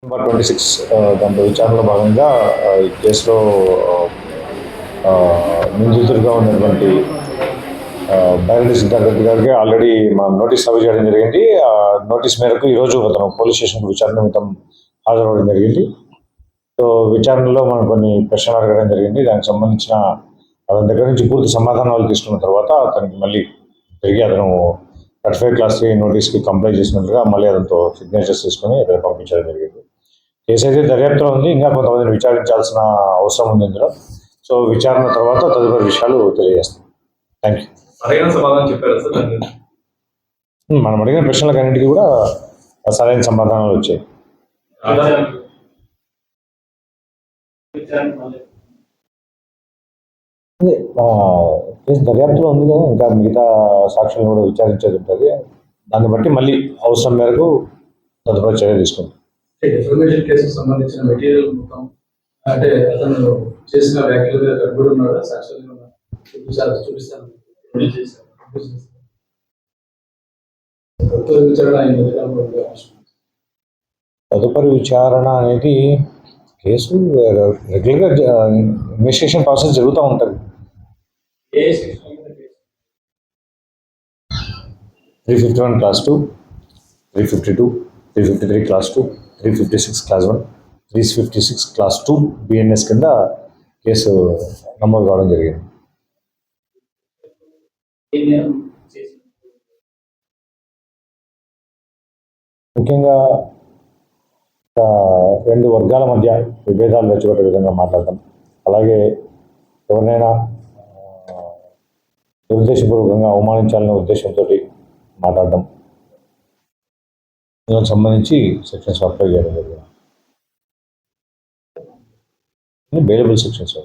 Number 26 దాంట్లో విచారణలో భాగంగా ఈ కేసులో నిందితుడిగా ఉన్నటువంటి బైరెడ్డి సిద్ధార్థ రెడ్డి గారికి ఆల్రెడీ మనం నోటీస్ సర్వ్ చేయడం జరిగింది. నోటీస్ మేరకు ఈరోజు అతను పోలీస్ స్టేషన్కి విచారణ నిమిత్తం హాజరవడం జరిగింది. సో విచారణలో మనం కొన్ని ప్రశ్నలు అడగడం జరిగింది. దానికి సంబంధించిన అతని దగ్గర నుంచి పూర్తి సమాధానాలు తీసుకున్న తర్వాత అతనికి మళ్ళీ తిరిగి అతను 35 క్లాస్ 3 నోటీస్కి కంప్లై చేసినట్లుగా మళ్ళీ అతనితో సిగ్నేచర్స్ తీసుకొని అతను పంపించడం జరిగింది. కేసు అయితే దర్యాప్తులో ఉంది. ఇంకా కొంతమందిని విచారించాల్సిన అవసరం ఉంది ఇందులో. సో విచారణ తర్వాత తదుపరి విషయాలు తెలియజేస్తాం. Thank you. సరైన సమాధానం చెప్పారు సార్. మనం అడిగిన ప్రశ్నలకు అన్నింటికీ కూడా సరైన సమాధానాలు వచ్చాయి. కేసు దర్యాప్తులో ఉంది కదా, ఇంకా మిగతా సాక్షులను కూడా విచారించేది ఉంటుంది. దాన్ని బట్టి మళ్ళీ అవసరం మేరకు తదుపరి చర్య తీసుకుంటాం. డిఫర్మేషన్ కేసుకు సంబంధించిన మెటీరియల్ మొత్తం అంటే అతను చేసిన వ్యాఖ్యలు కూడా ఉన్నాడా సాక్షులు చూపిస్తాను. తదుపరి విచారణ అనేది కేసు రెగ్యులర్గా ఇన్వెస్టిగేషన్ ప్రాసెస్ జరుగుతూ ఉంటుంది. 351 class 2, 352, 353 class 2, 356 class 1, 356 class 2 BNS కింద కేసు నమోదు కావడం జరిగింది. ముఖ్యంగా రెండు వర్గాల మధ్య విభేదాలు రెచ్చగొట్టే విధంగా మాట్లాడటం, అలాగే ఎవరినైనా దురుద్దేశపూర్వకంగా అవమానించాలనే ఉద్దేశంతో మాట్లాడటం, దానికి సంబంధించి సెక్షన్స్ అప్లై చేయడం జరిగింది. Bailable sections.